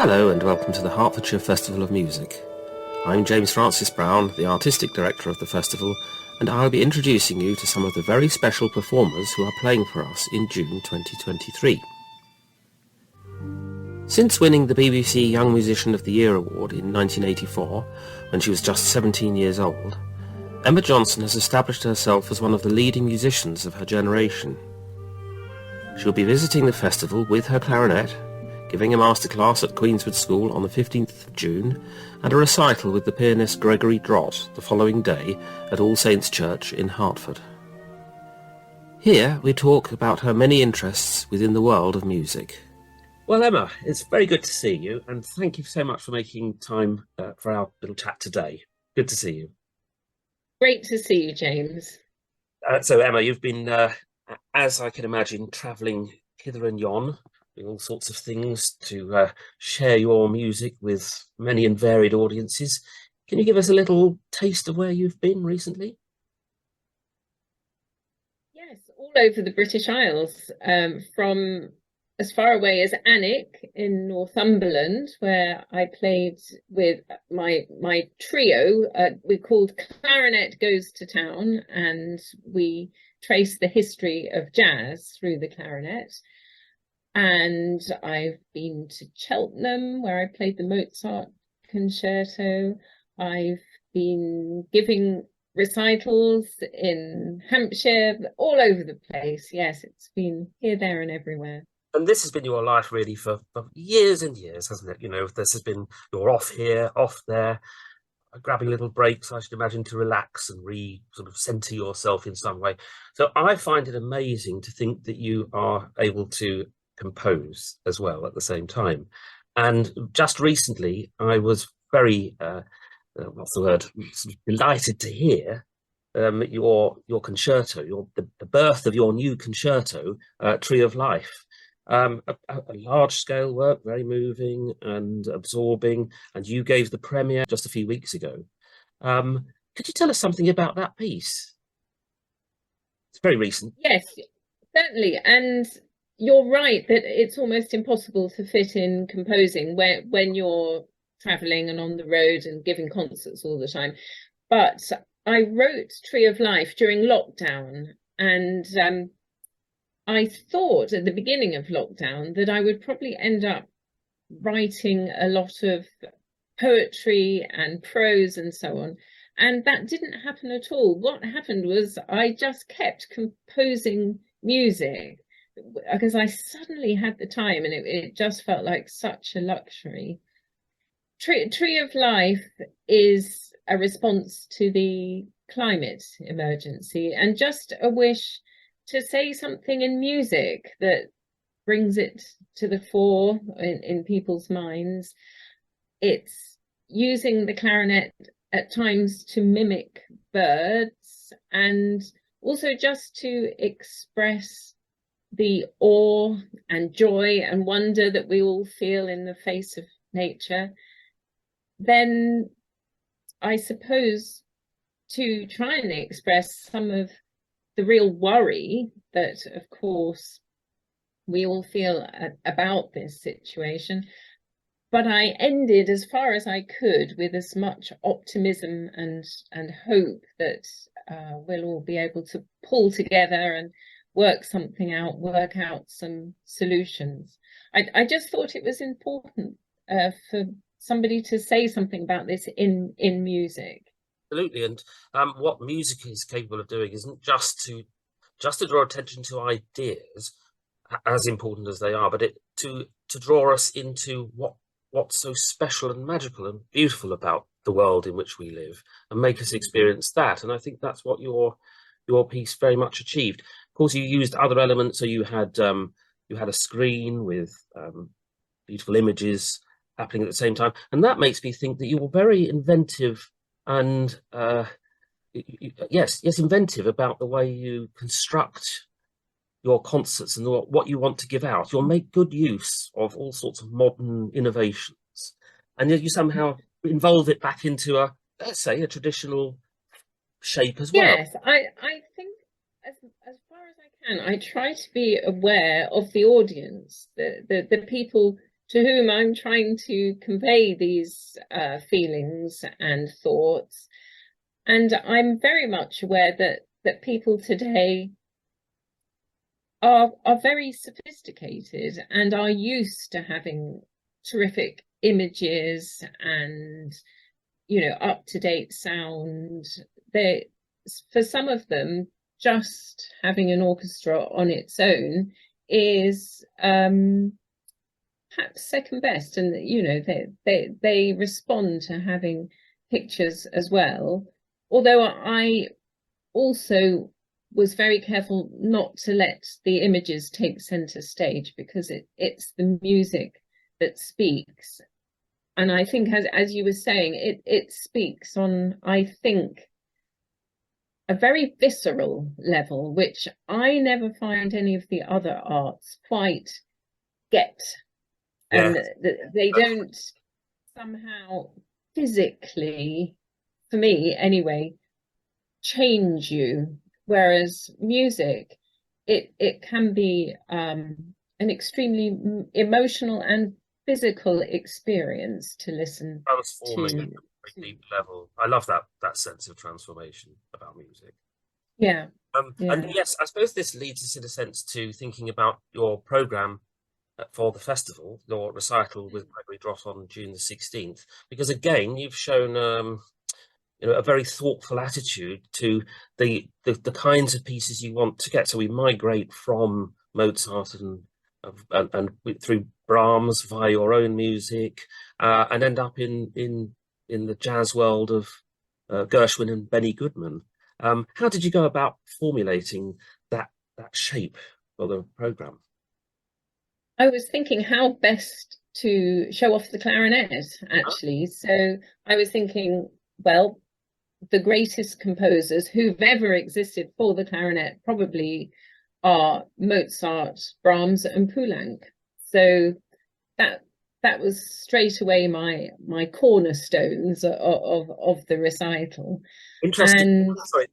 Hello and welcome to the Hertfordshire Festival of Music. I'm James Francis Brown, the Artistic Director of the festival, and I'll be introducing you to some of the very special performers who are playing for us in June 2023. Since winning the BBC Young Musician of the Year award in 1984, when she was just 17 years old, Emma Johnson has established herself as one of the leading musicians of her generation. She'll be visiting the festival with her clarinet, giving a masterclass at Queenswood School on the 15th of June, and a recital with the pianist Gregory Drott the following day at All Saints' Church in Hertford. Here we talk about her many interests within the world of music. Well, Emma, it's very good to see you, and thank you so much for making time for our little chat today. Good to see you. Great to see you, James. So, Emma, you've been, as I can imagine, travelling hither and yon, doing all sorts of things to share your music with many and varied audiences. Can you give us a little taste of where you've been recently? Yes, all over the British Isles, from as far away as Alnwick in Northumberland, where I played with my trio. We called Clarinet Goes to Town, and we trace the history of jazz through the clarinet. And I've been to Cheltenham, where I played the Mozart concerto. I've been giving recitals in Hampshire, all over the place. Yes, it's been here, there, and everywhere. And this has been your life really for years and years, hasn't it? You know, this has been, you're off here, off there, grabbing little breaks, I should imagine, to relax and sort of center yourself in some way. So I find it amazing to think that you are able to compose as well at the same time. And just recently I was very what's the word, sort of delighted to hear your concerto, the birth of your new concerto, Tree of Life. A large scale work, very moving and absorbing, and you gave the premiere just a few weeks ago. Could you tell us something about that piece? It's very recent. Yes, certainly. And you're right that it's almost impossible to fit in composing when you're traveling and on the road and giving concerts all the time. But I wrote Tree of Life during lockdown, and I thought at the beginning of lockdown that I would probably end up writing a lot of poetry and prose and so on. And that didn't happen at all. What happened was I just kept composing music because I suddenly had the time, and it just felt like such a luxury. Tree of Life is a response to the climate emergency and just a wish to say something in music that brings it to the fore in people's minds. It's using the clarinet at times to mimic birds, and also just to express the awe and joy and wonder that we all feel in the face of nature. Then I suppose to try and express some of the real worry that, of course, we all feel about this situation. But I ended as far as I could with as much optimism and hope that we'll all be able to pull together and work something out, work out some solutions. I just thought it was important for somebody to say something about this in music. Absolutely, and what music is capable of doing isn't just to draw attention to ideas, as important as they are, but to draw us into what's so special and magical and beautiful about the world in which we live, and make us experience that. And I think that's what your piece very much achieved. Of course, you used other elements, so you had a screen with beautiful images happening at the same time, and that makes me think that you were very inventive and inventive about the way you construct your concerts and what you want to give out. You'll make good use of all sorts of modern innovations, and yet you somehow involve it back into let's say, a traditional shape as well. Yes, I think as far as I can, I try to be aware of the audience, the people to whom I'm trying to convey these feelings and thoughts. And I'm very much aware that people today are very sophisticated and are used to having terrific images and, you know, up-to-date sound. They, for some of them, just having an orchestra on its own is perhaps second best, and you know they respond to having pictures as well. Although I also was very careful not to let the images take center stage, because it's the music that speaks. And I think, as you were saying, it speaks on, I think, a very visceral level, which I never find any of the other arts quite get. Yeah, And they don't somehow physically, for me anyway, change you. Whereas music, it can be an extremely emotional and physical experience to listen transforming at to. a very deep level. I love that sense of transformation about music. Yeah, And yeah. yes, I suppose this leads us in a sense to thinking about your program for the festival, your recital with Gregory Drott on June the 16th, because again, you've shown a very thoughtful attitude to the kinds of pieces you want to get. So we migrate from Mozart and through Brahms via your own music, and end up in the jazz world of Gershwin and Benny Goodman. How did you go about formulating that shape for the program? I was thinking how best to show off the clarinet, actually. So I was thinking, well, the greatest composers who've ever existed for the clarinet probably are Mozart, Brahms, and Poulenc. So that that was straight away my cornerstones of the recital. Interesting. And Sorry,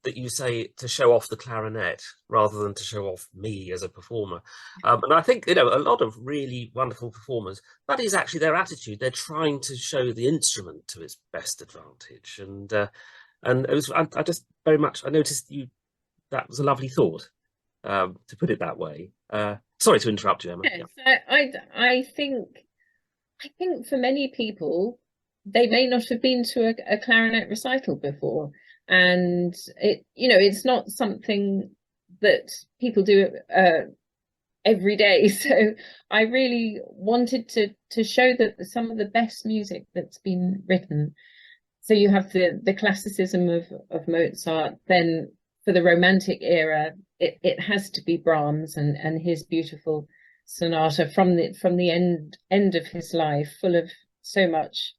that you say to show off the clarinet rather than to show off me as a performer. And I think, a lot of really wonderful performers, that is actually their attitude. They're trying to show the instrument to its best advantage. And it was, I just very much, I noticed that was a lovely thought, to put it that way. Sorry to interrupt you, Emma. yes, I think for many people, they may not have been to a clarinet recital before, and it's not something that people do every day. So I really wanted to show that some of the best music that's been written. So you have the classicism of Mozart, then for the Romantic era, it has to be Brahms and his beautiful sonata from the end of his life, full of so much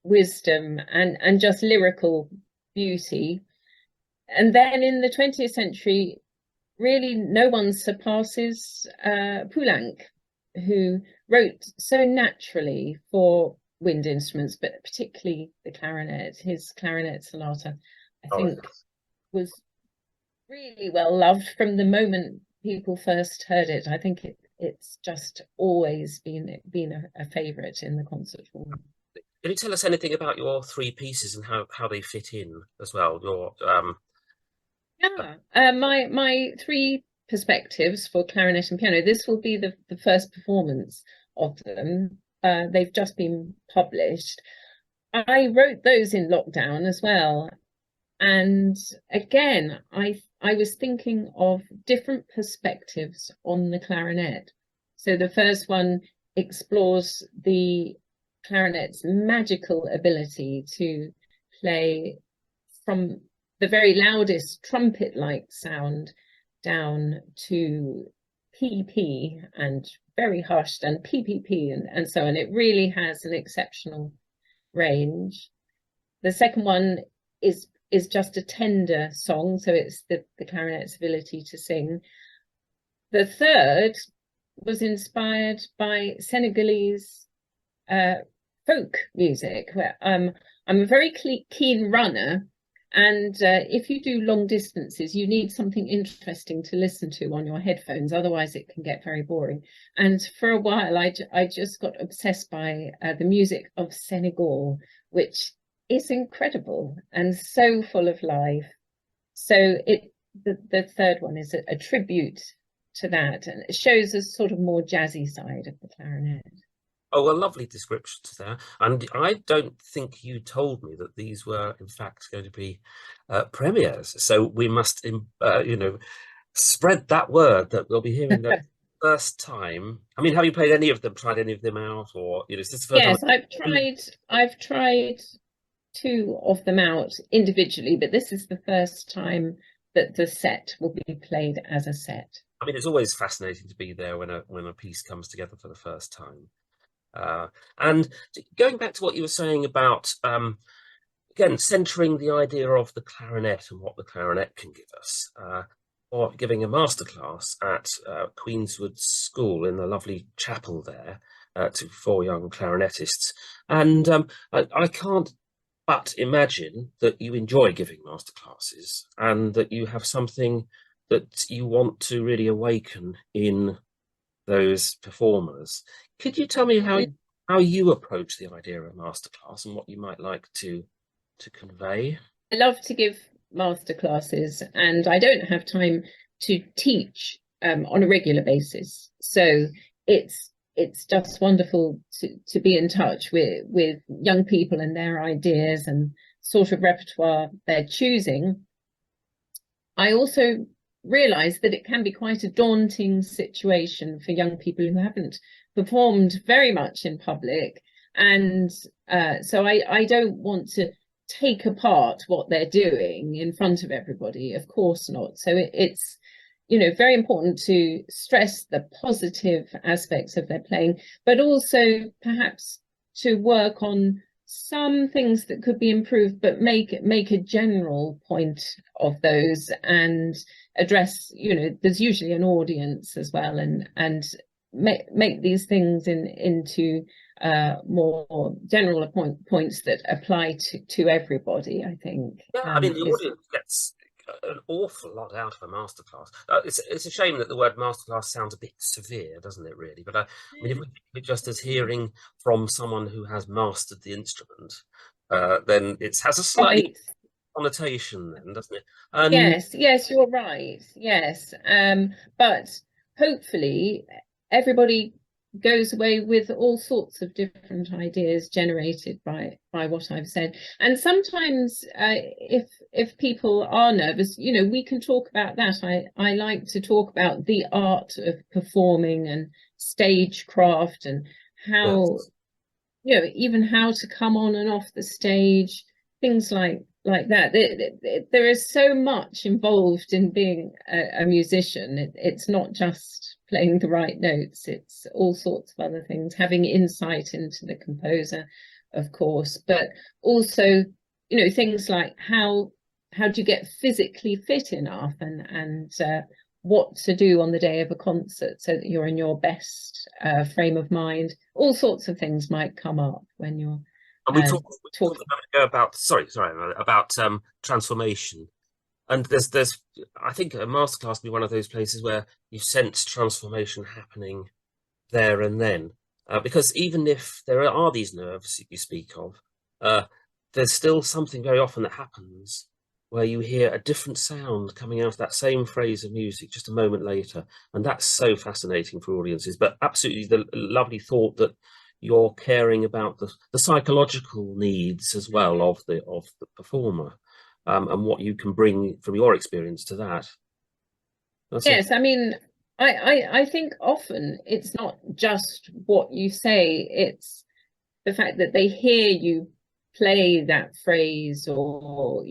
wisdom and just lyrical beauty. And then in the 20th century, really no one surpasses Poulenc, who wrote so naturally for wind instruments, but particularly the clarinet. His clarinet sonata, I Oh, think, was really well loved from the moment people first heard it. I think it's just always been a favorite in the concert hall. can you tell us anything about your three pieces and how they fit in as well? Yeah, my three perspectives for clarinet and piano. This will be the first performance of them. They've just been published. I wrote those in lockdown as well. And again, I was thinking of different perspectives on the clarinet. So the first one explores the clarinet's magical ability to play from the very loudest trumpet-like sound down to PP and very hushed and PPP and so on. It really has an exceptional range. The second one is just a tender song, so it's the clarinet's ability to sing. The third was inspired by Senegalese folk music, where I'm a very keen runner, And if you do long distances, you need something interesting to listen to on your headphones. Otherwise, it can get very boring. And for a while, I just got obsessed by the music of Senegal, which is incredible and so full of life. So the third one is a tribute to that, and it shows a sort of more jazzy side of the clarinet. Oh, a lovely descriptions there. And I don't think you told me that these were, in fact, going to be premieres. So we must, spread that word that we'll be hearing that first time. I mean, have you played any of them, tried any of them out, or, is this the first time? Yes, I've tried two of them out individually, but this is the first time that the set will be played as a set. I mean, it's always fascinating to be there when a piece comes together for the first time. And going back to what you were saying about, again, centering the idea of the clarinet and what the clarinet can give us, or giving a masterclass at Queenswood School in the lovely chapel there to 4 young clarinetists. And I can't but imagine that you enjoy giving masterclasses and that you have something that you want to really awaken in those performers. Could you tell me how you approach the idea of a masterclass and what you might like to convey? I love to give masterclasses, and I don't have time to teach on a regular basis. So it's just wonderful to be in touch with young people and their ideas and sort of repertoire they're choosing. I also realize that it can be quite a daunting situation for young people who haven't performed very much in public. And so I don't want to take apart what they're doing in front of everybody, of course not. So it's, very important to stress the positive aspects of their playing, but also perhaps to work on some things that could be improved, but make a general point of those and address, there's usually an audience as well, and make these things into more general points that apply to everybody, I think. Yeah, I mean, the audience gets an awful lot out of a masterclass. It's a shame that the word masterclass sounds a bit severe, doesn't it, really? But I mean, if we think of it just as hearing from someone who has mastered the instrument, then it has a slightly connotation then, doesn't it? Yes, you're right. Yes. But hopefully everybody goes away with all sorts of different ideas generated by what I've said. And sometimes if people are nervous, we can talk about that. I like to talk about the art of performing and stagecraft and how, even how to come on and off the stage, things like that. There is so much involved in being a musician. It's not just playing the right notes, it's all sorts of other things, having insight into the composer, of course, but also, things like how do you get physically fit enough, and what to do on the day of a concert so that you're in your best frame of mind. All sorts of things might come up when you're and we talked about about transformation. And there's I think a masterclass would be one of those places where you sense transformation happening there and then. Because even if there are these nerves you speak of, there's still something very often that happens where you hear a different sound coming out of that same phrase of music just a moment later. And that's so fascinating for audiences. But absolutely the lovely thought that you're caring about the psychological needs as well of the performer. And what you can bring from your experience to that. Yes, I mean, I think often it's not just what you say, it's the fact that they hear you play that phrase or,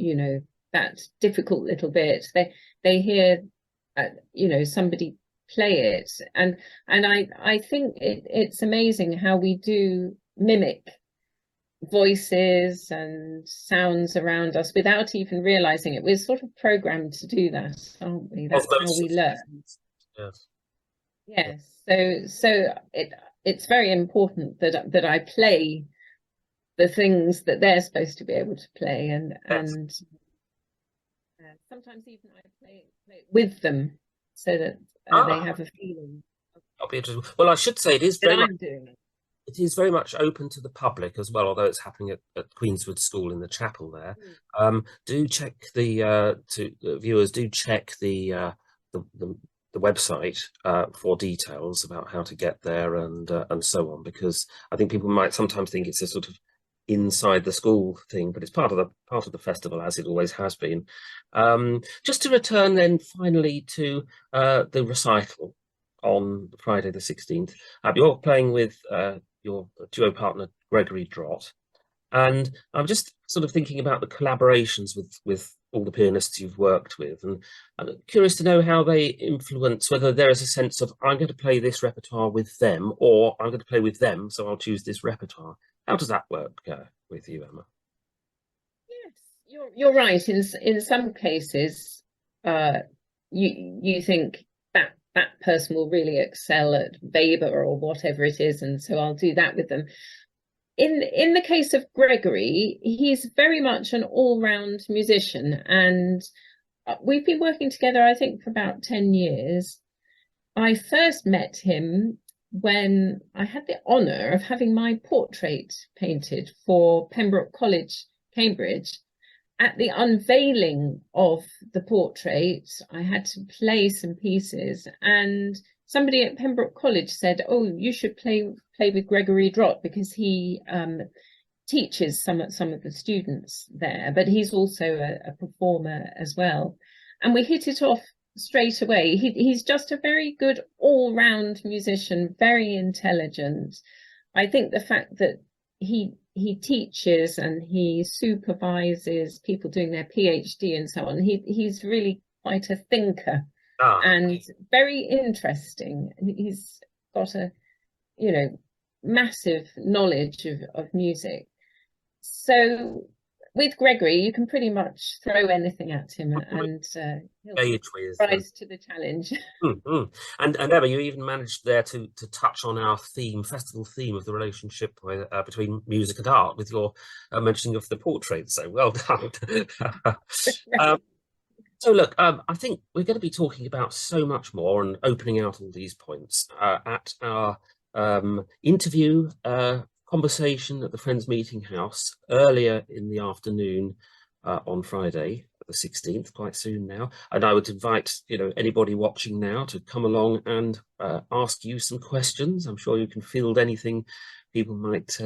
that difficult little bit. They hear, somebody play it. And I think it's amazing how we do mimic voices and sounds around us without even realizing it. We're sort of programmed to do that, aren't we? That's how we learn. Yes. So it's very important that I play the things that they're supposed to be able to play, and Sometimes even I play it with them so that they Ah, have a feeling that'll be interesting. Well, I should say that I'm doing it. it is very much open to the public as well, although it's happening at Queenswood School in the chapel there. Mm. Do check viewers do check the, the the website for details about how to get there and so on, because I think people might sometimes think it's a sort of inside the school thing, but it's part of the festival, as it always has been. Just to return then finally to the recital on Friday the 16th. You're playing with your duo partner Gregory Drott, and I'm just sort of thinking about the collaborations with all the pianists you've worked with, and I'm curious to know how they influence, whether there is a sense of I'm going to play this repertoire with them, or I'm going to play with them, so I'll choose this repertoire. How does that work with you, Emma? Yes, you're right. In some cases, uh, you think that person will really excel at Weber or whatever it is, and so I'll do that with them. In the case of Gregory, he's very much an all-round musician, and we've been working together, I think, for about 10 years. I first met him when I had the honour of having my portrait painted for Pembroke College, Cambridge. At the unveiling of the portrait, I had to play some pieces, and somebody at Pembroke College said, "Oh, you should play with Gregory Drott because he teaches some of the students there, but he's also a performer as well." And we hit it off straight away. He's just a very good all-round musician, very intelligent. I think the fact that he teaches and he supervises people doing their PhD and so on, he's really quite a thinker Ah, and very interesting. He's got a, massive knowledge of music. So with Gregory, you can pretty much throw anything at him and he'll age with rise to the challenge. And Emma, you even managed there to touch on our festival theme of the relationship between music and art with your mentioning of the portrait. So well done. um, so look, I think we're going to be talking about so much more and opening out all these points at our interview conversation at the Friends Meeting House earlier in the afternoon on Friday, the 16th, quite soon now. And I would invite anybody watching now to come along and ask you some questions. I'm sure you can field anything people might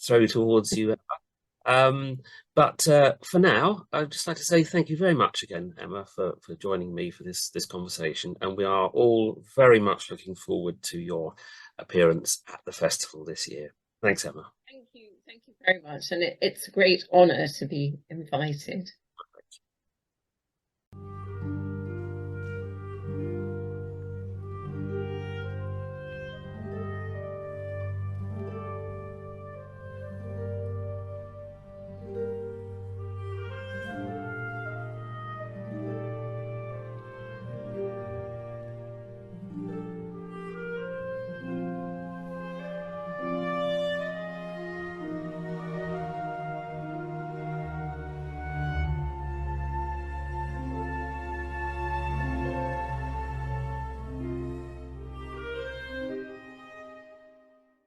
throw towards you. But for now, I'd just like to say thank you very much again, Emma, for joining me for this conversation. And we are all very much looking forward to your appearance at the festival this year. Thanks, Emma. Thank you very much. And it's a great honour to be invited.